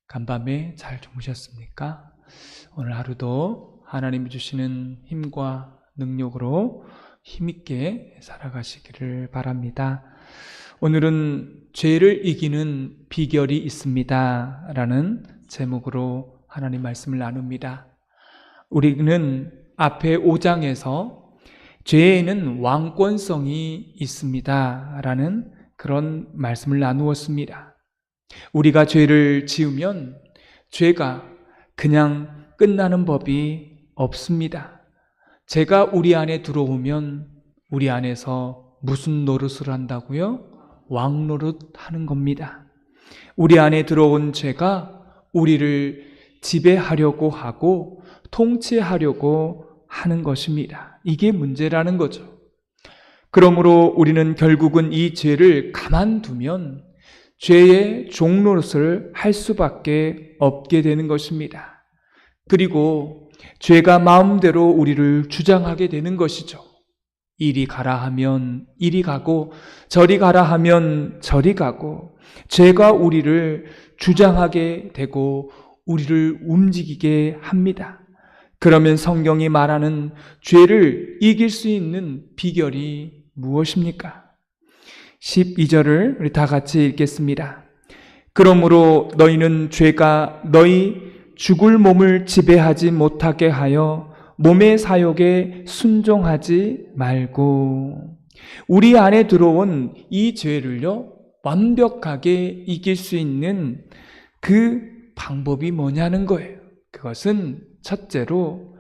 간밤에 잘 주무셨습니까? 오늘 하루도 하나님이 주시는 힘과 능력으로 힘있게 살아가시기를 바랍니다. 오늘은 죄를 이기는 비결이 있습니다 라는 제목으로 하나님 말씀을 나눕니다. 우리는 앞에 5장에서 죄에는 왕권성이 있습니다 라는 그런 말씀을 나누었습니다. 우리가 죄를 지으면 죄가 그냥 끝나는 법이 없습니다. 죄가 우리 안에 들어오면 우리 안에서 무슨 노릇을 한다고요? 왕노릇 하는 겁니다. 우리 안에 들어온 죄가 우리를 지배하려고 하고 통치하려고 하는 것입니다. 이게 문제라는 거죠. 그러므로 우리는 결국은 이 죄를 가만두면 죄의 종노릇을 할 수밖에 없게 되는 것입니다. 그리고 죄가 마음대로 우리를 주장하게 되는 것이죠. 이리 가라 하면 이리 가고 저리 가라 하면 저리 가고 죄가 우리를 주장하게 되고 우리를 움직이게 합니다. 그러면 성경이 말하는 죄를 이길 수 있는 비결이 무엇입니까? 12절을 우리 다 같이 읽겠습니다. 그러므로 너희는 죄가 너희 죽을 몸을 지배하지 못하게 하여 몸의 사욕에 순종하지 말고. 우리 안에 들어온 이 죄를요 완벽하게 이길 수 있는 그 방법이 뭐냐는 거예요. 그것은 첫째로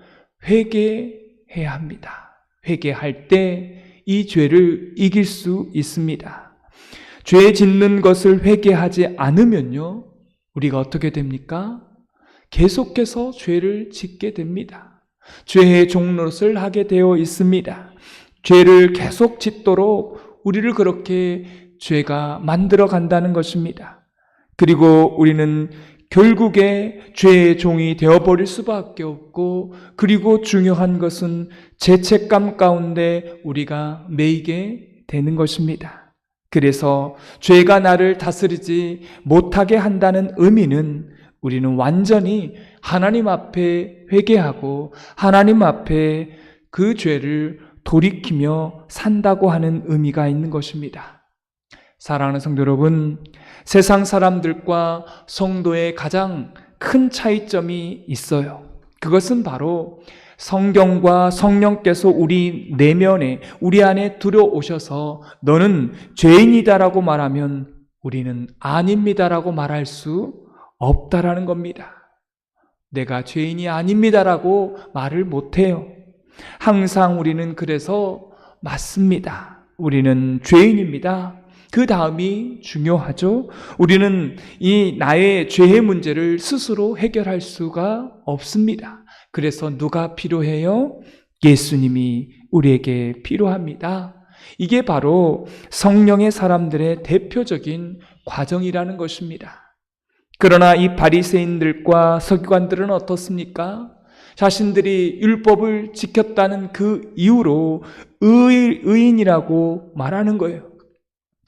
회개해야 합니다. 회개할 때 이 죄를 이길 수 있습니다. 죄 짓는 것을 회개하지 않으면요 우리가 어떻게 됩니까? 계속해서 죄를 짓게 됩니다. 죄의 종노릇을 하게 되어 있습니다. 죄를 계속 짓도록 우리를 그렇게 죄가 만들어 간다는 것입니다. 그리고 우리는 결국에 죄의 종이 되어버릴 수밖에 없고, 그리고 중요한 것은 죄책감 가운데 우리가 매이게 되는 것입니다. 그래서 죄가 나를 다스리지 못하게 한다는 의미는 우리는 완전히 하나님 앞에 회개하고 하나님 앞에 그 죄를 돌이키며 산다고 하는 의미가 있는 것입니다. 사랑하는 성도 여러분, 세상 사람들과 성도의 가장 큰 차이점이 있어요. 그것은 바로 성경과 성령께서 우리 내면에, 우리 안에 들어오셔서 너는 죄인이다라고 말하면 우리는 아닙니다라고 말할 수 없다라는 겁니다. 내가 죄인이 아닙니다라고 말을 못해요. 항상 우리는 그래서 맞습니다. 우리는 죄인입니다. 그 다음이 중요하죠. 우리는 이 나의 죄의 문제를 스스로 해결할 수가 없습니다. 그래서 누가 필요해요? 예수님이 우리에게 필요합니다. 이게 바로 성령의 사람들의 대표적인 과정이라는 것입니다. 그러나 이 바리새인들과 서기관들은 어떻습니까? 자신들이 율법을 지켰다는 그 이유로 의인이라고 말하는 거예요.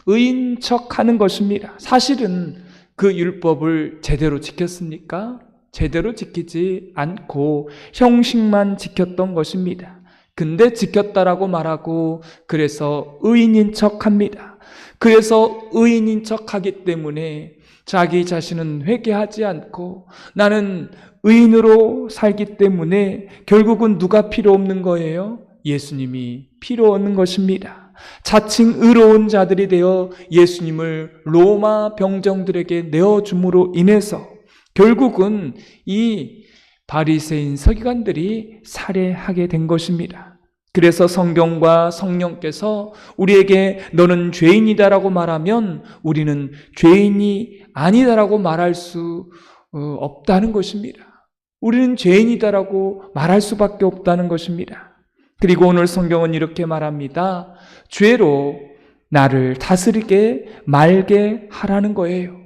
의인 척하는 것입니다. 사실은 그 율법을 제대로 지켰습니까? 제대로 지키지 않고 형식만 지켰던 것입니다. 근데 지켰다라고 말하고 그래서 의인인 척합니다. 그래서 의인인 척하기 때문에 자기 자신은 회개하지 않고 나는 의인으로 살기 때문에 결국은 누가 필요 없는 거예요? 예수님이 필요 없는 것입니다. 자칭 의로운 자들이 되어 예수님을 로마 병정들에게 내어줌으로 인해서 결국은 이 바리새인 서기관들이 살해하게 된 것입니다. 그래서 성경과 성령께서 우리에게 너는 죄인이다라고 말하면 우리는 죄인이 아니다라고 말할 수 없다는 것입니다. 우리는 죄인이다라고 말할 수밖에 없다는 것입니다. 그리고 오늘 성경은 이렇게 말합니다. 죄로 나를 다스리게 말게 하라는 거예요.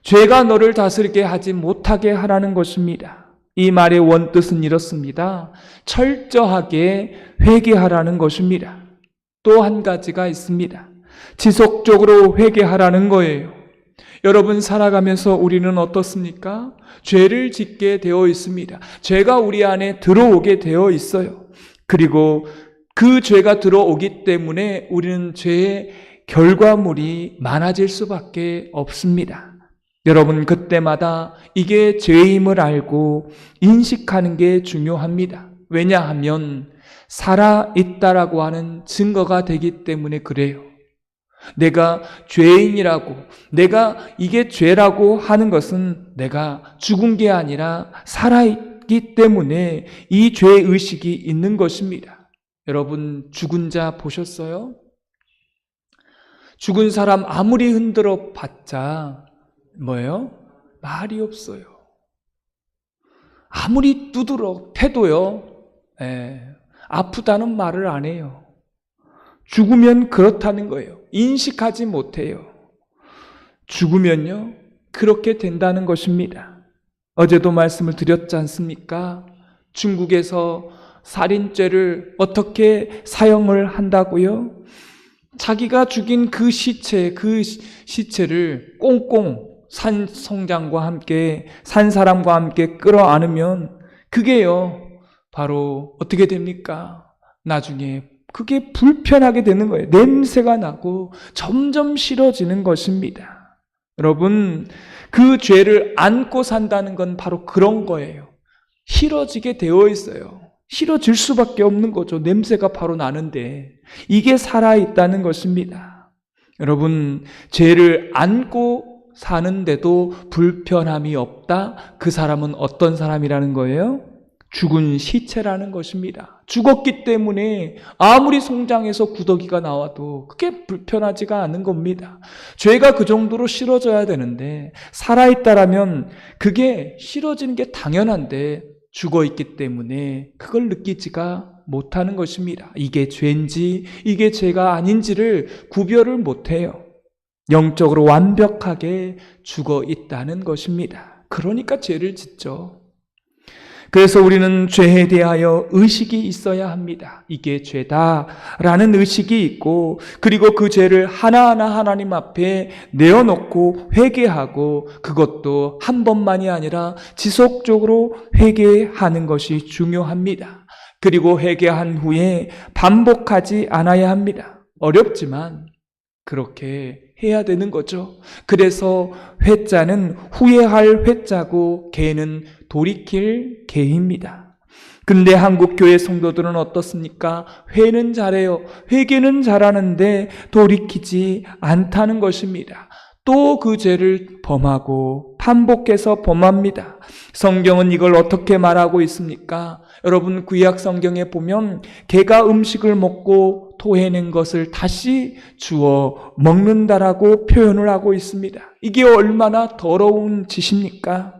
죄가 너를 다스리게 하지 못하게 하라는 것입니다. 이 말의 원뜻은 이렇습니다. 철저하게 회개하라는 것입니다. 또 한 가지가 있습니다. 지속적으로 회개하라는 거예요. 여러분 살아가면서 우리는 어떻습니까? 죄를 짓게 되어 있습니다. 죄가 우리 안에 들어오게 되어 있어요. 그리고 그 죄가 들어오기 때문에 우리는 죄의 결과물이 많아질 수밖에 없습니다. 여러분 그때마다 이게 죄임을 알고 인식하는 게 중요합니다. 왜냐하면 살아있다라고 하는 증거가 되기 때문에 그래요. 내가 죄인이라고, 내가 이게 죄라고 하는 것은 내가 죽은 게 아니라 살아있기 때문에 이 죄의식이 있는 것입니다. 여러분 죽은 자 보셨어요? 죽은 사람 아무리 흔들어 봤자 뭐예요? 말이 없어요. 아무리 두드러 패도요, 아프다는 말을 안 해요. 죽으면 그렇다는 거예요. 인식하지 못해요. 죽으면요, 그렇게 된다는 것입니다. 어제도 말씀을 드렸지 않습니까? 중국에서 살인죄를 어떻게 사형을 한다고요? 자기가 죽인 그 시체를 꽁꽁 산 성장과 함께, 산 사람과 함께 끌어안으면 그게요, 바로 어떻게 됩니까? 나중에 그게 불편하게 되는 거예요. 냄새가 나고 점점 싫어지는 것입니다. 여러분, 그 죄를 안고 산다는 건 바로 그런 거예요. 싫어지게 되어 있어요. 싫어질 수밖에 없는 거죠. 냄새가 바로 나는데. 이게 살아있다는 것입니다. 여러분, 죄를 안고 사는데도 불편함이 없다? 그 사람은 어떤 사람이라는 거예요? 죽은 시체라는 것입니다. 죽었기 때문에 아무리 송장에서 구더기가 나와도 그게 불편하지가 않은 겁니다. 죄가 그 정도로 싫어져야 되는데 살아있다라면 그게 싫어지는 게 당연한데 죽어있기 때문에 그걸 느끼지가 못하는 것입니다. 이게 죄인지 이게 죄가 아닌지를 구별을 못해요. 영적으로 완벽하게 죽어있다는 것입니다. 그러니까 죄를 짓죠. 그래서 우리는 죄에 대하여 의식이 있어야 합니다. 이게 죄다라는 의식이 있고, 그리고 그 죄를 하나하나 하나님 앞에 내어놓고 회개하고, 그것도 한 번만이 아니라 지속적으로 회개하는 것이 중요합니다. 그리고 회개한 후에 반복하지 않아야 합니다. 어렵지만 그렇게 해야 되는 거죠. 그래서 회자는 후회할 회자고 개는 돌이킬 개입니다. 근데 한국 교회 성도들은 어떻습니까? 회는 잘해요. 회개는 잘하는데 돌이키지 않다는 것입니다. 또 그 죄를 범하고 반복해서 범합니다. 성경은 이걸 어떻게 말하고 있습니까? 여러분 구약 성경에 보면 개가 음식을 먹고 토해낸 것을 다시 주워 먹는다라고 표현을 하고 있습니다. 이게 얼마나 더러운 짓입니까?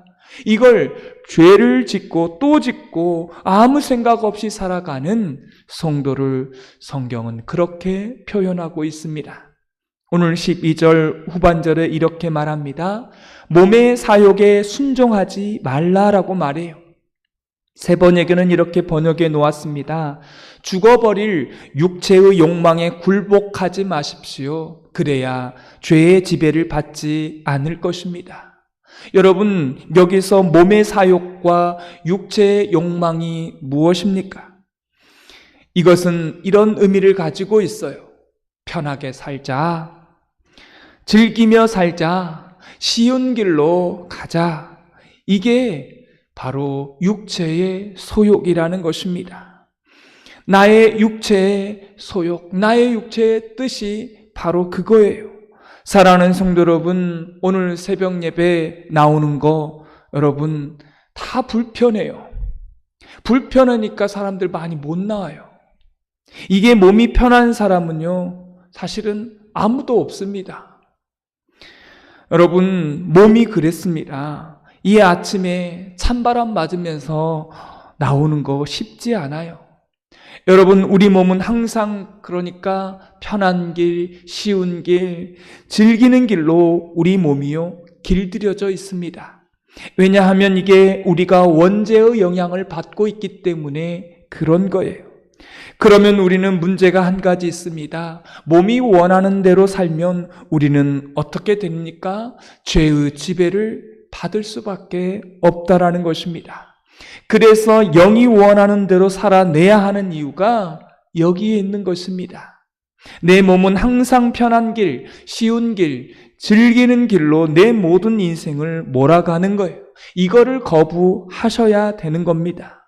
이걸 죄를 짓고 또 짓고 아무 생각 없이 살아가는 성도를 성경은 그렇게 표현하고 있습니다. 오늘 12절 후반절에 이렇게 말합니다. 몸의 사욕에 순종하지 말라라고 말해요. 세 번역에는 이렇게 번역해 놓았습니다. 죽어버릴 육체의 욕망에 굴복하지 마십시오. 그래야 죄의 지배를 받지 않을 것입니다. 여러분, 여기서 몸의 사욕과 육체의 욕망이 무엇입니까? 이것은 이런 의미를 가지고 있어요. 편하게 살자, 즐기며 살자, 쉬운 길로 가자. 이게 바로 육체의 소욕이라는 것입니다. 나의 육체의 소욕, 나의 육체의 뜻이 바로 그거예요. 사랑하는 성도 여러분, 오늘 새벽 예배 나오는 거 여러분 다 불편해요. 불편하니까 사람들 많이 못 나와요. 이게 몸이 편한 사람은요, 사실은 아무도 없습니다. 여러분, 몸이 그랬습니다. 이 아침에 찬바람 맞으면서 나오는 거 쉽지 않아요. 여러분, 우리 몸은 항상 그러니까 편한 길, 쉬운 길, 즐기는 길로 우리 몸이요 길들여져 있습니다. 왜냐하면 이게 우리가 원죄의 영향을 받고 있기 때문에 그런 거예요. 그러면 우리는 문제가 한 가지 있습니다. 몸이 원하는 대로 살면 우리는 어떻게 됩니까? 죄의 지배를 받을 수밖에 없다라는 것입니다. 그래서 영이 원하는 대로 살아내야 하는 이유가 여기에 있는 것입니다. 내 몸은 항상 편한 길, 쉬운 길, 즐기는 길로 내 모든 인생을 몰아가는 거예요. 이거를 거부하셔야 되는 겁니다.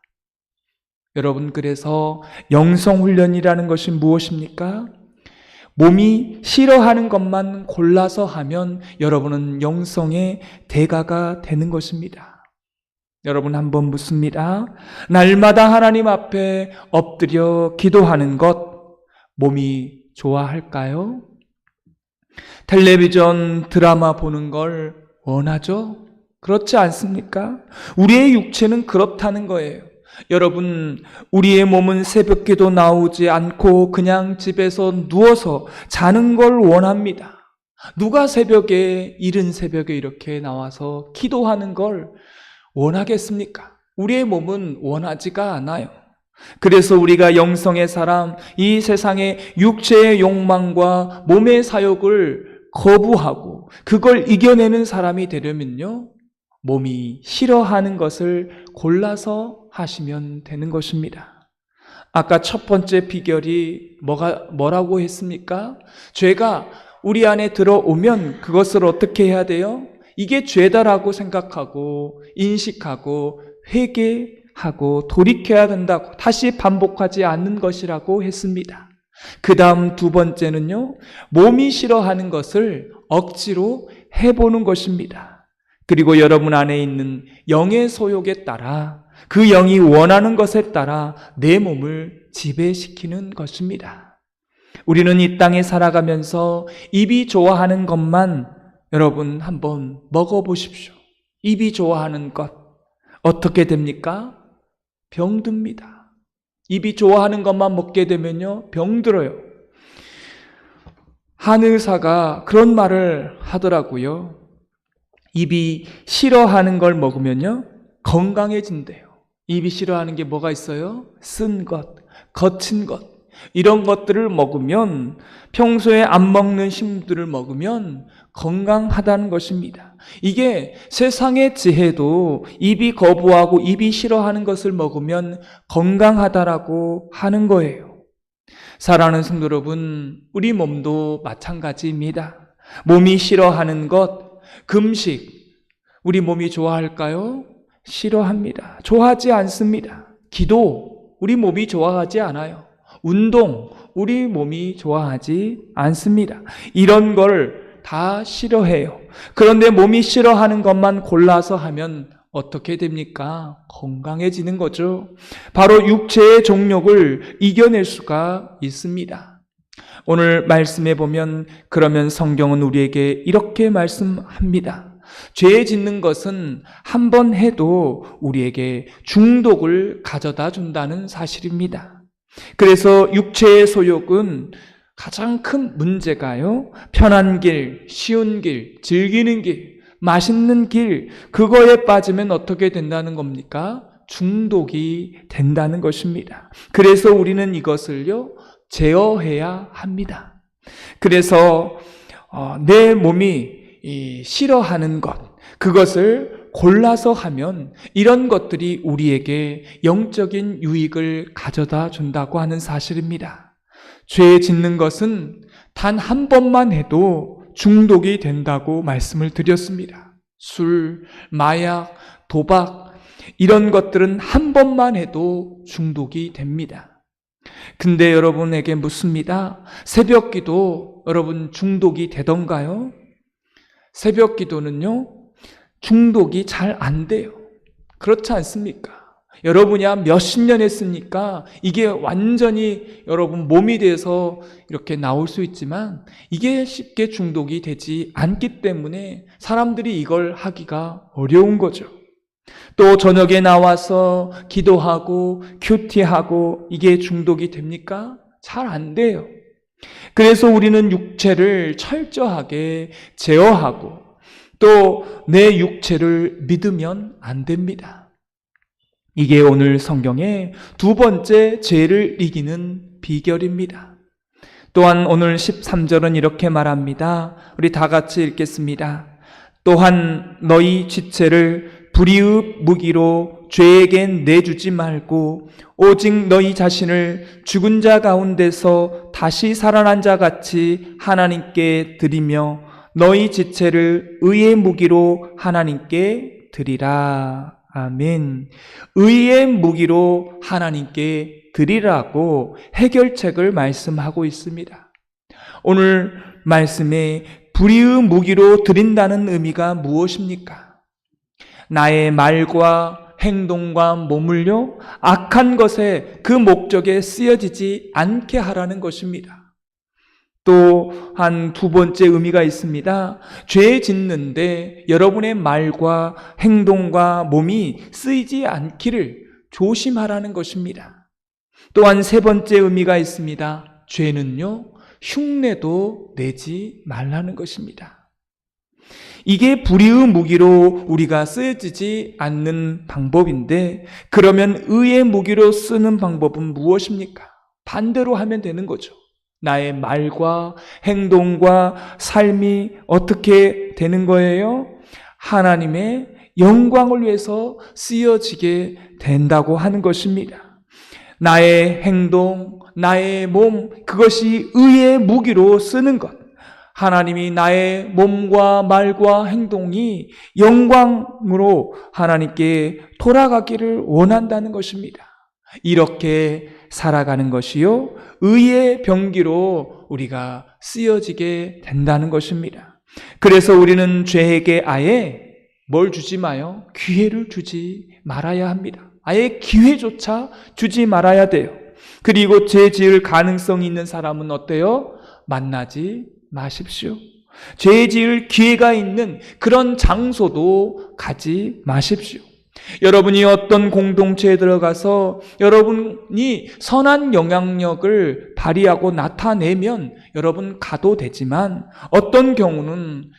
여러분, 그래서 영성훈련이라는 것이 무엇입니까? 몸이 싫어하는 것만 골라서 하면 여러분은 영성의 대가가 되는 것입니다. 여러분, 한번 묻습니다. 날마다 하나님 앞에 엎드려 기도하는 것, 몸이 좋아할까요? 텔레비전 드라마 보는 걸 원하죠? 그렇지 않습니까? 우리의 육체는 그렇다는 거예요. 여러분, 우리의 몸은 새벽기도 나오지 않고 그냥 집에서 누워서 자는 걸 원합니다. 누가 새벽에, 이른 새벽에 이렇게 나와서 기도하는 걸 원하겠습니까? 우리의 몸은 원하지가 않아요. 그래서 우리가 영성의 사람, 이 세상의 육체의 욕망과 몸의 사욕을 거부하고 그걸 이겨내는 사람이 되려면요, 몸이 싫어하는 것을 골라서 하시면 되는 것입니다. 아까 첫 번째 비결이 뭐라고 했습니까? 죄가 우리 안에 들어오면 그것을 어떻게 해야 돼요? 이게 죄다라고 생각하고 인식하고 회개하고 돌이켜야 된다고, 다시 반복하지 않는 것이라고 했습니다. 그 다음 두 번째는요, 몸이 싫어하는 것을 억지로 해보는 것입니다. 그리고 여러분 안에 있는 영의 소욕에 따라, 그 영이 원하는 것에 따라 내 몸을 지배시키는 것입니다. 우리는 이 땅에 살아가면서 입이 좋아하는 것만 여러분 한번 먹어보십시오. 입이 좋아하는 것 어떻게 됩니까? 병듭니다. 입이 좋아하는 것만 먹게 되면요, 병들어요. 한 의사가 그런 말을 하더라고요. 입이 싫어하는 걸 먹으면요, 건강해진대요. 입이 싫어하는 게 뭐가 있어요? 쓴 것, 거친 것, 이런 것들을 먹으면, 평소에 안 먹는 식물들을 먹으면 건강하다는 것입니다. 이게 세상의 지혜도 입이 거부하고 입이 싫어하는 것을 먹으면 건강하다라고 하는 거예요. 사랑하는 성도 여러분, 우리 몸도 마찬가지입니다. 몸이 싫어하는 것, 금식, 우리 몸이 좋아할까요? 싫어합니다. 좋아하지 않습니다. 기도, 우리 몸이 좋아하지 않아요. 운동, 우리 몸이 좋아하지 않습니다. 이런 걸 다 싫어해요. 그런데 몸이 싫어하는 것만 골라서 하면 어떻게 됩니까? 건강해지는 거죠. 바로 육체의 정욕을 이겨낼 수가 있습니다. 오늘 말씀해 보면, 그러면 성경은 우리에게 이렇게 말씀합니다. 죄 짓는 것은 한 번 해도 우리에게 중독을 가져다 준다는 사실입니다. 그래서 육체의 소욕은 가장 큰 문제가요, 편한 길, 쉬운 길, 즐기는 길, 맛있는 길, 그거에 빠지면 어떻게 된다는 겁니까? 중독이 된다는 것입니다. 그래서 우리는 이것을요, 제어해야 합니다. 그래서 내 몸이 싫어하는 것, 그것을 골라서 하면 이런 것들이 우리에게 영적인 유익을 가져다 준다고 하는 사실입니다. 죄 짓는 것은 단 한 번만 해도 중독이 된다고 말씀을 드렸습니다. 술, 마약, 도박, 이런 것들은 한 번만 해도 중독이 됩니다. 근데 여러분에게 묻습니다. 새벽 기도 여러분 중독이 되던가요? 새벽 기도는요, 중독이 잘 안 돼요. 그렇지 않습니까? 여러분이 한 몇십 년 했으니까 이게 완전히 여러분 몸이 돼서 이렇게 나올 수 있지만, 이게 쉽게 중독이 되지 않기 때문에 사람들이 이걸 하기가 어려운 거죠. 또 저녁에 나와서 기도하고 큐티하고 이게 중독이 됩니까? 잘 안 돼요. 그래서 우리는 육체를 철저하게 제어하고 또 내 육체를 믿으면 안 됩니다. 이게 오늘 성경의 두 번째 죄를 이기는 비결입니다. 또한 오늘 13절은 이렇게 말합니다. 우리 다 같이 읽겠습니다. 또한 너희 지체를 불의의 무기로 죄에게 내주지 말고 오직 너희 자신을 죽은 자 가운데서 다시 살아난 자 같이 하나님께 드리며 너희 지체를 의의 무기로 하나님께 드리라. 아멘. 의의 무기로 하나님께 드리라고 해결책을 말씀하고 있습니다. 오늘 말씀에 불의의 무기로 드린다는 의미가 무엇입니까? 나의 말과 행동과 몸을요, 악한 것에 그 목적에 쓰여지지 않게 하라는 것입니다. 또 한 두 번째 의미가 있습니다. 죄 짓는데 여러분의 말과 행동과 몸이 쓰이지 않기를 조심하라는 것입니다. 또한 세 번째 의미가 있습니다. 죄는요, 흉내도 내지 말라는 것입니다. 이게 불의의 무기로 우리가 쓰여지지 않는 방법인데, 그러면 의의 무기로 쓰는 방법은 무엇입니까? 반대로 하면 되는 거죠. 나의 말과 행동과 삶이 어떻게 되는 거예요? 하나님의 영광을 위해서 쓰여지게 된다고 하는 것입니다. 나의 행동, 나의 몸, 그것이 의의 무기로 쓰는 것. 하나님이 나의 몸과 말과 행동이 영광으로 하나님께 돌아가기를 원한다는 것입니다. 이렇게 살아가는 것이요, 의의 병기로 우리가 쓰여지게 된다는 것입니다. 그래서 우리는 죄에게 아예 뭘 주지 마요? 기회를 주지 말아야 합니다. 아예 기회조차 주지 말아야 돼요. 그리고 죄 지을 가능성이 있는 사람은 어때요? 만나지 마십시오. 죄 지을 기회가 있는 그런 장소도 가지 마십시오. 여러분이 어떤 공동체에 들어가서 여러분이 선한 영향력을 발휘하고 나타내면 여러분 가도 되지만, 어떤 경우는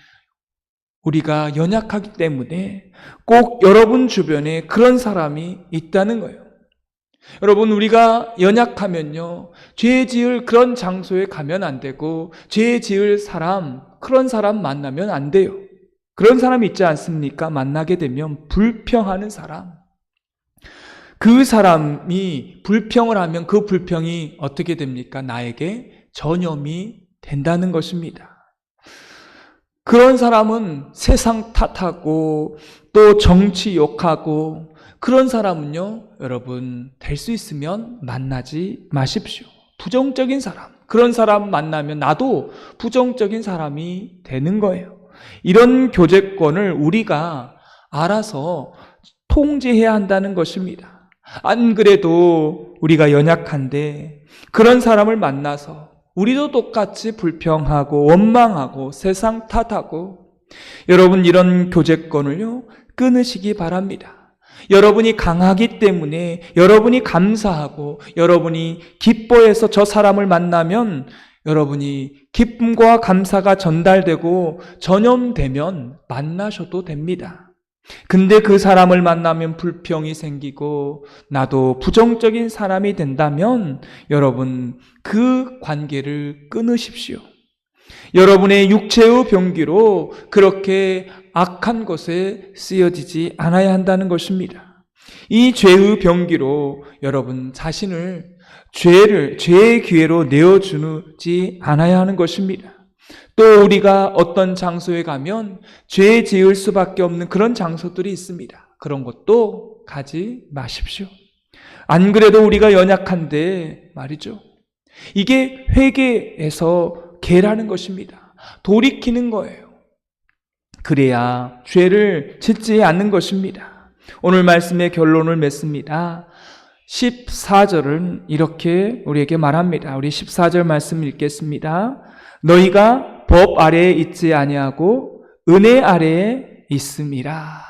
우리가 연약하기 때문에 꼭 여러분 주변에 그런 사람이 있다는 거예요. 여러분, 우리가 연약하면요, 죄 지을 그런 장소에 가면 안 되고, 죄 지을 사람, 그런 사람 만나면 안 돼요. 그런 사람이 있지 않습니까? 만나게 되면 불평하는 사람. 그 사람이 불평을 하면 그 불평이 어떻게 됩니까? 나에게 전염이 된다는 것입니다. 그런 사람은 세상 탓하고 또 정치 욕하고, 그런 사람은요, 여러분 될 수 있으면 만나지 마십시오. 부정적인 사람, 그런 사람 만나면 나도 부정적인 사람이 되는 거예요. 이런 교제권을 우리가 알아서 통제해야 한다는 것입니다. 안 그래도 우리가 연약한데 그런 사람을 만나서 우리도 똑같이 불평하고 원망하고 세상 탓하고, 여러분 이런 교제권을요, 끊으시기 바랍니다. 여러분이 강하기 때문에 여러분이 감사하고 여러분이 기뻐해서 저 사람을 만나면 여러분이 기쁨과 감사가 전달되고 전염되면 만나셔도 됩니다. 근데 그 사람을 만나면 불평이 생기고 나도 부정적인 사람이 된다면 여러분 그 관계를 끊으십시오. 여러분의 육체의 병기로 그렇게 악한 것에 쓰여지지 않아야 한다는 것입니다. 이 죄의 병기로 여러분 자신을 죄의 기회로 내어주지 않아야 하는 것입니다. 또 우리가 어떤 장소에 가면 죄 지을 수밖에 없는 그런 장소들이 있습니다. 그런 것도 가지 마십시오. 안 그래도 우리가 연약한데 말이죠. 이게 회개에서 개라는 것입니다. 돌이키는 거예요. 그래야 죄를 짓지 않는 것입니다. 오늘 말씀의 결론을 맺습니다. 14절은 이렇게 우리에게 말합니다. 우리 14절 말씀 읽겠습니다. 너희가 법 아래에 있지 아니하고 은혜 아래에 있음이라.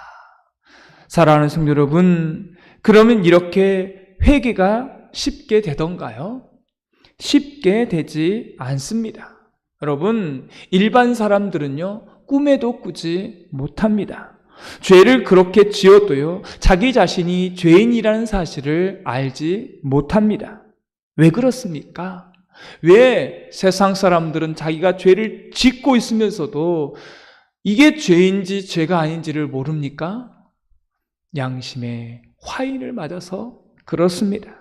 사랑하는 성도 여러분, 그러면 이렇게 회개가 쉽게 되던가요? 쉽게 되지 않습니다. 여러분, 일반 사람들은요, 꿈에도 꾸지 못합니다. 죄를 그렇게 지어도요, 자기 자신이 죄인이라는 사실을 알지 못합니다. 왜 그렇습니까? 왜 세상 사람들은 자기가 죄를 짓고 있으면서도 이게 죄인지 죄가 아닌지를 모릅니까? 양심의 화인을 맞아서 그렇습니다.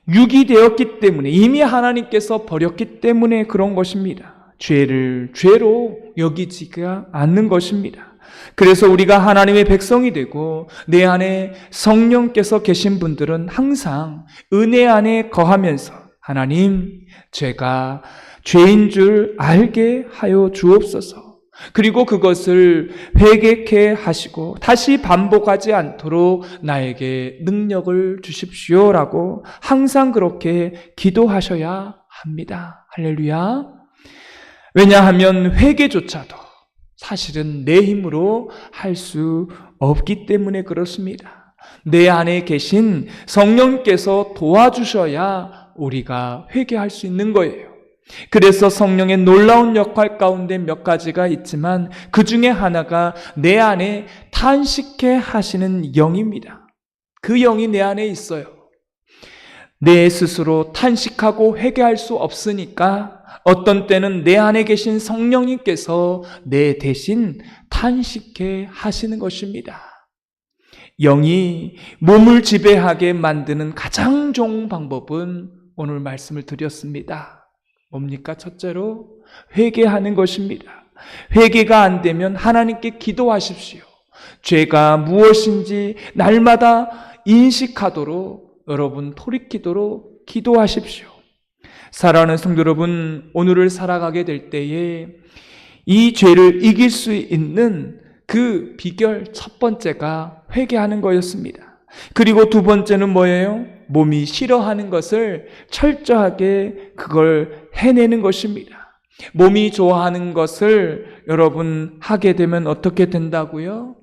육이 되었기 때문에, 이미 하나님께서 버렸기 때문에 그런 것입니다. 죄를 죄로 여기지가 않는 것입니다. 그래서 우리가 하나님의 백성이 되고 내 안에 성령께서 계신 분들은 항상 은혜 안에 거하면서 하나님, 제가 죄인 줄 알게 하여 주옵소서. 그리고 그것을 회개케 하시고 다시 반복하지 않도록 나에게 능력을 주십시오라고 항상 그렇게 기도하셔야 합니다. 할렐루야. 왜냐하면 회개조차도 사실은 내 힘으로 할 수 없기 때문에 그렇습니다. 내 안에 계신 성령께서 도와주셔야 우리가 회개할 수 있는 거예요. 그래서 성령의 놀라운 역할 가운데 몇 가지가 있지만 그 중에 하나가 내 안에 탄식해 하시는 영입니다. 그 영이 내 안에 있어요. 내 스스로 탄식하고 회개할 수 없으니까 어떤 때는 내 안에 계신 성령님께서 내 대신 탄식해 하시는 것입니다. 영이 몸을 지배하게 만드는 가장 좋은 방법은 오늘 말씀을 드렸습니다. 뭡니까? 첫째로 회개하는 것입니다. 회개가 안 되면 하나님께 기도하십시오. 죄가 무엇인지 날마다 인식하도록 여러분 돌이키도록 기도하십시오. 사랑하는 성도 여러분, 오늘을 살아가게 될 때에 이 죄를 이길 수 있는 그 비결 첫 번째가 회개하는 거였습니다. 그리고 두 번째는 뭐예요? 몸이 싫어하는 것을 철저하게 그걸 해내는 것입니다. 몸이 좋아하는 것을 여러분 하게 되면 어떻게 된다고요?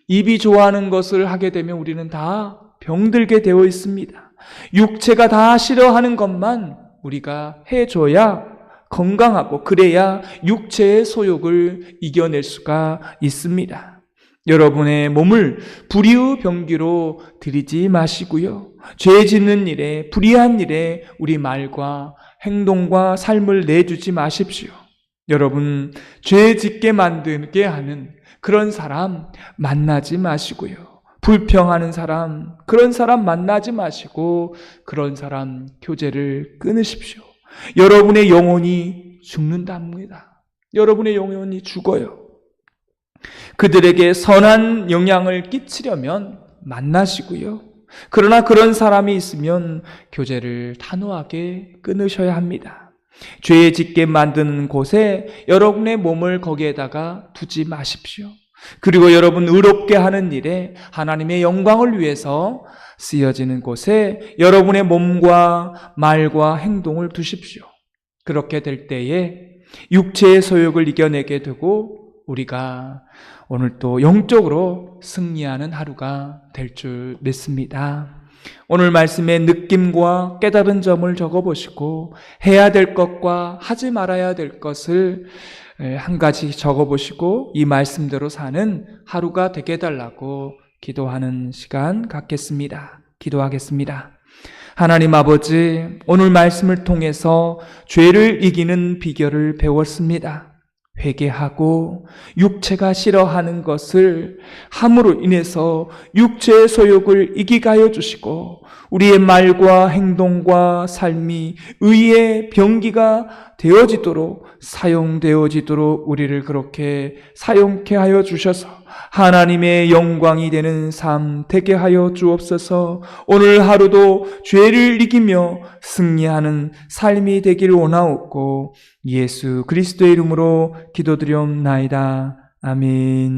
입이 좋아하는 것을 하게 되면 우리는 다 병들게 되어 있습니다. 육체가 다 싫어하는 것만 우리가 해줘야 건강하고 그래야 육체의 소욕을 이겨낼 수가 있습니다. 여러분의 몸을 불의의 병기로 들이지 마시고요. 죄 짓는 일에, 불의한 일에 우리 말과 행동과 삶을 내주지 마십시오. 여러분, 죄 짓게 만들게 하는 그런 사람 만나지 마시고요. 불평하는 사람, 그런 사람 만나지 마시고 그런 사람 교제를 끊으십시오. 여러분의 영혼이 죽는답니다. 여러분의 영혼이 죽어요. 그들에게 선한 영향을 끼치려면 만나시고요. 그러나 그런 사람이 있으면 교제를 단호하게 끊으셔야 합니다. 죄 짓게 만드는 곳에 여러분의 몸을 거기에다가 두지 마십시오. 그리고 여러분 의롭게 하는 일에 하나님의 영광을 위해서 쓰여지는 곳에 여러분의 몸과 말과 행동을 두십시오. 그렇게 될 때에 육체의 소욕을 이겨내게 되고 우리가 오늘 또 영적으로 승리하는 하루가 될 줄 믿습니다. 오늘 말씀의 느낌과 깨달은 점을 적어보시고 해야 될 것과 하지 말아야 될 것을 한 가지 적어보시고 이 말씀대로 사는 하루가 되게 해달라고 기도하는 시간 갖겠습니다. 기도하겠습니다. 하나님 아버지, 오늘 말씀을 통해서 죄를 이기는 비결을 배웠습니다. 회개하고 육체가 싫어하는 것을 함으로 인해서 육체의 소욕을 이기게 하여 주시고 우리의 말과 행동과 삶이 의의 병기가 되어지도록 사용되어지도록 우리를 그렇게 사용케 하여 주셔서 하나님의 영광이 되는 삶 되게 하여 주옵소서. 오늘 하루도 죄를 이기며 승리하는 삶이 되기를 원하옵고 예수 그리스도의 이름으로 기도드리옵나이다. 아멘.